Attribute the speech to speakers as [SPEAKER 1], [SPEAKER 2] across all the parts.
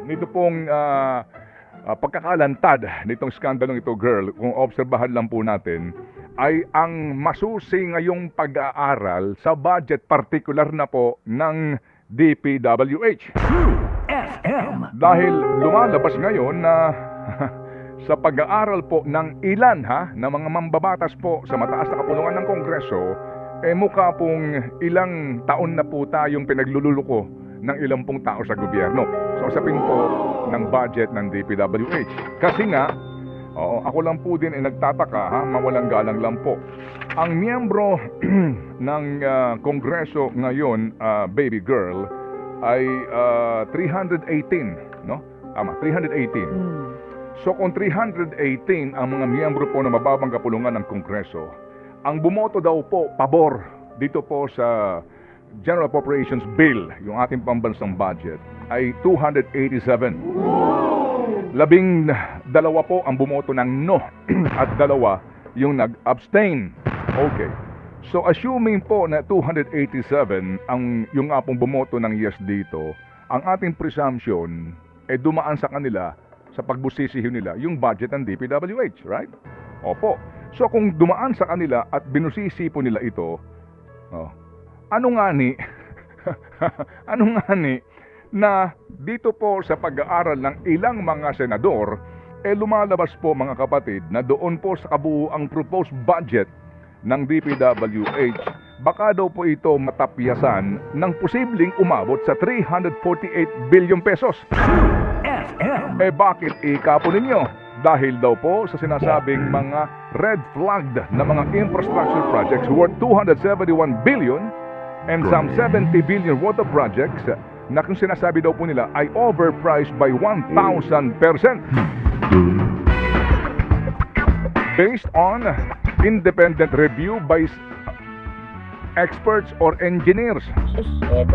[SPEAKER 1] nito pong pagkakalantad nitong skandalong ito, girl, kung obserbahan lang po natin, ay ang masusi ngayong pag-aaral sa budget particular na po ng DPWH. Dahil lumalabas ngayon na sa pag-aaral po ng ilan na mga mambabatas po sa mataas na kapulungan ng Kongreso, mukha pong ilang taon na po tayong pinaglululuko ng ilang pong tao sa gobyerno. So usapin po ng budget ng DPWH. Kasi nga, ako lang po din ay nagtataka, mawalang galang lang po. Ang miyembro ng Kongreso ngayon, baby girl, ay 318, no? Tama, 318. So kung 318 ang mga miyembro po ng mababang kapulungan ng Kongreso, ang bumoto daw po pabor dito po sa General Appropriations Bill, yung ating pambansang budget, ay 287. 12 po ang bumoto ng no at 2 yung nag-abstain. Okay. So assuming po na 287 ang yung pong bumoto ng yes dito, ang ating presumption dumaan sa kanila sa pagbusisihin nila yung budget ng DPWH, right? Opo. So kung dumaan sa kanila at binusisi po nila ito, ano nga ni na dito po sa pag-aaral ng ilang mga senador, lumalabas po mga kapatid na doon po sa kabuuang proposed budget ng DPWH, baka daw po ito matapyasan ng posibleng umabot sa 348 billion pesos. Bakit ikapo ninyo? Dahil daw po sa sinasabing mga red flagged na mga infrastructure projects worth 271 billion and some 70 billion worth of projects na kung sinasabi daw po nila ay overpriced by 1,000%. Based on independent review by experts or engineers.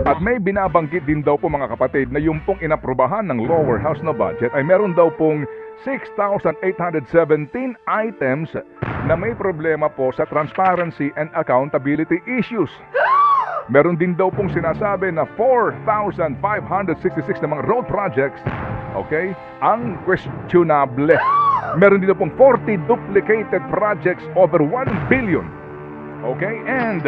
[SPEAKER 1] At may binabanggit din daw po mga kapatid na yung pong inaprubahan ng lower house na budget ay meron daw pong 6,817 items na may problema po sa transparency and accountability issues. Meron din daw pong sinasabi na 4,566 na mga road projects, okay, ang questionable. Meron din daw pong 40 duplicated projects over 1 billion. Okay? And,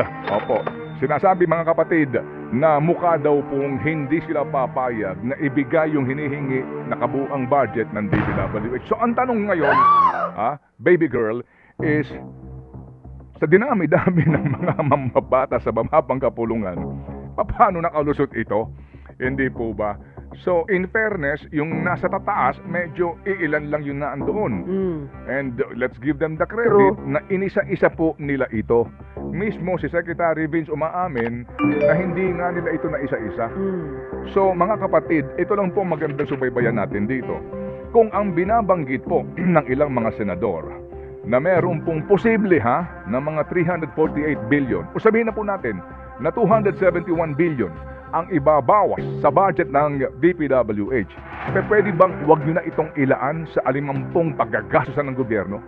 [SPEAKER 1] sinasabi mga kapatid na mukha daw pong hindi sila papayag na ibigay yung hinihingi na kabuang budget ng DPWH. So, ang tanong ngayon, baby girl, is sa dinami-dami ng mga mamabata sa mababang kapulungan, paano nakalusot ito? Hindi po ba? So, in fairness, yung nasa tataas, medyo iilan lang yung naandoon. And let's give them the credit na inisa-isa po nila ito. Mismo si Secretary Vince umaamin na hindi nga nila ito na isa-isa. So, mga kapatid, ito lang po magandang subaybayan natin dito. Kung ang binabanggit po ng ilang mga senador na meron pong posible na mga 348 billion, o sabihin na po natin na 271 billion ang ibabawas sa budget ng DPWH, pwede bang huwag nyo na itong ilaan sa 50 paggagastusan ng gobyerno?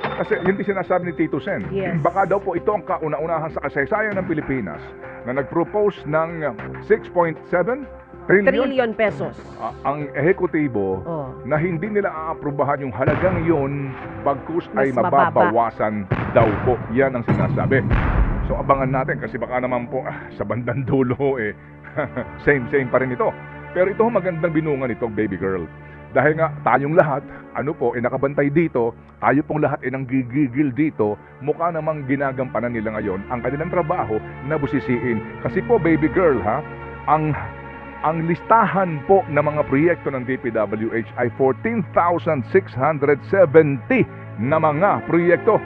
[SPEAKER 1] Kasi yun din sinasabi ni Tito Sen.
[SPEAKER 2] Yes.
[SPEAKER 1] Baka daw po ito ang kauna-unahan sa kasaysayan ng Pilipinas na nag-propose ng 6.7
[SPEAKER 2] trillion pesos.
[SPEAKER 1] Ang ehekutibo na hindi nila aaprubahan yung halagang yun bagkus ay
[SPEAKER 2] Mas
[SPEAKER 1] mababawasan daw po. Yan ang sinasabi. So abangan natin kasi baka naman po sa bandang dulo same pa rin ito. Pero ito magandang binungan ito, baby girl. Dahil nga tayong lahat, nakabantay dito, tayo pong lahat nanggigigil dito, mukha namang ginagampanan nila ngayon ang kanilang trabaho na busisiin. Kasi po, baby girl, ang listahan po ng mga proyekto ng DPWH ay 14,670 na mga proyekto.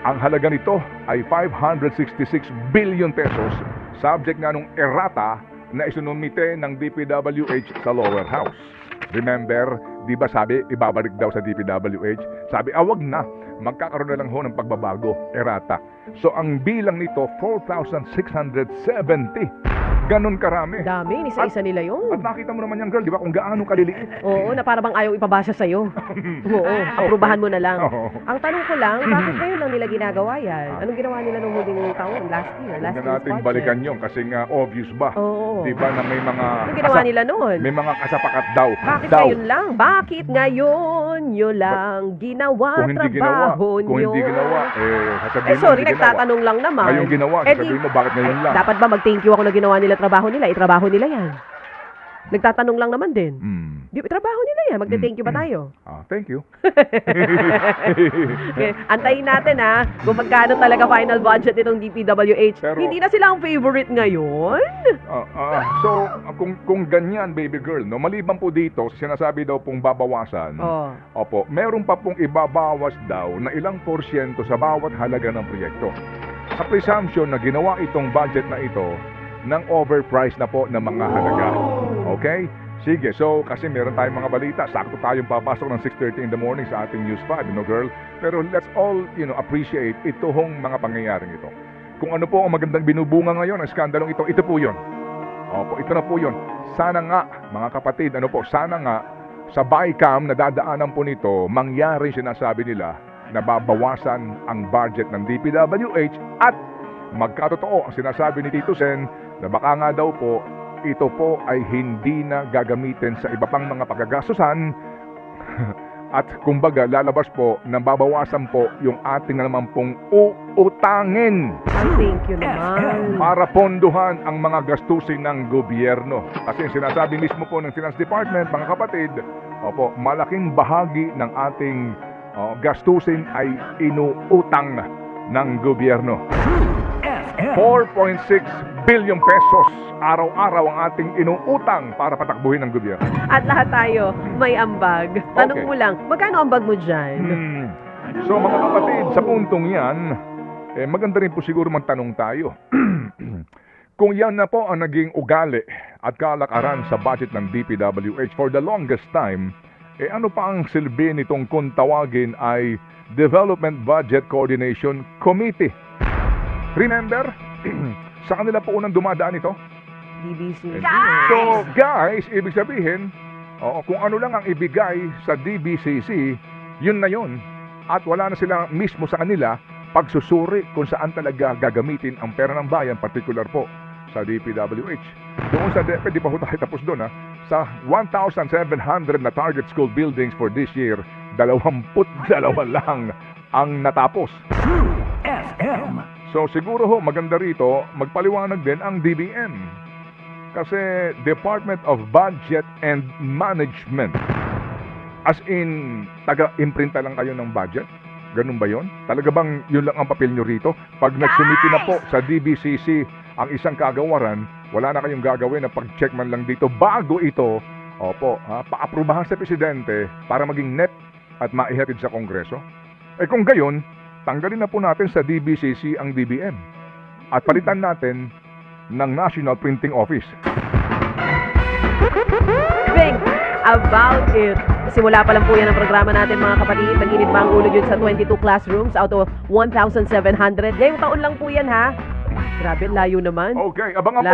[SPEAKER 1] Ang halaga nito ay 566 billion pesos, subject nga nung errata na isinumite ng DPWH sa lower house. Remember, di ba sabi, ibabalik daw sa DPWH? Sabi, wag na, magkakaroon na lang ho ng pagbabago, errata. So, ang bilang nito, 4,670 Ganon karami.
[SPEAKER 2] Dami, isa-isa nila
[SPEAKER 1] At
[SPEAKER 2] yun.
[SPEAKER 1] nakita mo naman yan, girl, di ba, kung gaano kaliliit.
[SPEAKER 2] Oo, na para bang ayaw ipabasa sa'yo. Oo, aprubahan mo na lang.
[SPEAKER 1] Oo.
[SPEAKER 2] Ang tanong ko lang, bakit ngayon lang nila ginagawa yan? Anong ginawa nila nung huling taon, last year? Last
[SPEAKER 1] Huwag na
[SPEAKER 2] year's
[SPEAKER 1] natin
[SPEAKER 2] budget?
[SPEAKER 1] balikan yun kasi nga obvious ba?
[SPEAKER 2] Oo.
[SPEAKER 1] Di ba na may mga
[SPEAKER 2] Anong ginawa nila noon?
[SPEAKER 1] may mga kasapakat daw.
[SPEAKER 2] Bakit
[SPEAKER 1] daw.
[SPEAKER 2] ngayon lang? Bakit ngayon nyo lang ginawa
[SPEAKER 1] Kung hindi ginawa,
[SPEAKER 2] trabaho
[SPEAKER 1] kung
[SPEAKER 2] nyo?
[SPEAKER 1] hindi ginawa, sasabihin mo
[SPEAKER 2] Sorry,
[SPEAKER 1] hindi ginawa.
[SPEAKER 2] nagtatanong lang naman.
[SPEAKER 1] Ngayong ginawa,
[SPEAKER 2] Eh,
[SPEAKER 1] sasabihin mo bakit ngayon lang.
[SPEAKER 2] Dapat ba mag-thank you ako na ginawa nila trabaho nila? Itrabaho nila yan. Nagtatanong lang naman din. Di, trabaho nila yan. Magte-thank you ba tayo?
[SPEAKER 1] Thank you.
[SPEAKER 2] Okay, antayin natin ha, kung magkano talaga final budget nitong DPWH.
[SPEAKER 1] Pero-
[SPEAKER 2] Hindi na sila ang favorite ngayon?
[SPEAKER 1] So, kung ganyan, baby girl, no, maliban po dito, sinasabi daw pong babawasan.
[SPEAKER 2] Oh.
[SPEAKER 1] Opo, meron pa pong ibabawas daw na ilang porsyento sa bawat halaga ng proyekto. Sa presumption na ginawa itong budget na ito ng overpriced na po ng mga halaga. Okay? Sige, so kasi meron tayong mga balita. Sakto tayong papasok ng 6:30 in the morning sa ating News 5, girl? Pero let's all, appreciate itong mga pangyayaring ito. Kung ano po ang magandang binubunga ngayon, ang skandalong ito, ito po yun. Opo, ito na po yun. Sana nga, mga kapatid, sana nga, sa BICAM na dadaanan po nito, mangyari sinasabi nila na babawasan ang budget ng DPWH at magkatotoo ang sinasabi ni Tito Sen na baka nga daw po ito po ay hindi na gagamitin sa iba pang mga pagkagastusan at kumbaga lalabas po na babawasan po yung ating naman pong uutangin
[SPEAKER 2] Ay, thank you naman.
[SPEAKER 1] para ponduhan ang mga gastusin ng gobyerno. Kasi sinasabi mismo po ng Finance Department, mga kapatid, opo, malaking bahagi ng ating gastusin ay inuutang ng gobyerno. 4.6 billion pesos araw-araw ang ating inuutang para patakbuhin ng gobyerno.
[SPEAKER 2] At lahat tayo may ambag. Tanong
[SPEAKER 1] Okay.
[SPEAKER 2] mo lang, magkano ambag mo dyan?
[SPEAKER 1] So mga kapatid, sa puntong yan, maganda rin po siguro magtanong tayo. Kung yan na po ang naging ugali at kalakaran sa budget ng DPWH for the longest time, ano pa ang silbi nitong kung tawagin ay Development Budget Coordination Committee? Remember, sa kanila po unang dumadaan ito.
[SPEAKER 2] DBC.
[SPEAKER 1] So guys, ibig sabihin, kung ano lang ang ibigay sa DBCC, yun na yun. At wala na sila mismo sa kanila pagsusuri kung saan talaga gagamitin ang pera ng bayan, particular po sa DPWH. Doon sa DepEd, di pa ho tayo tapos doon sa 1,700 na target school buildings for this year, 22 lang ang natapos. So siguro ho, maganda rito, magpaliwanag din ang DBM. Kasi Department of Budget and Management. As in, taga-imprinta lang kayo ng budget? Ganun ba yon? Talaga bang yun lang ang papel nyo rito? Pag nagsumiti na po sa DBCC ang isang kagawaran, wala na kayong gagawin na pag-check man lang dito bago ito, paaprubahan sa Presidente para maging NEP at maihatid sa Kongreso? Kung gayon, tanggalin na po natin sa DBCC ang DBM at palitan natin ng National Printing Office.
[SPEAKER 2] Think about it. Simula pa lang po yan ang programa natin, mga kapatid. Naginit ba ang ulo dyan sa 22 classrooms out of 1,700? Ngayong taon lang po yan, ha? Grabe, layo naman.
[SPEAKER 1] Okay, abangan po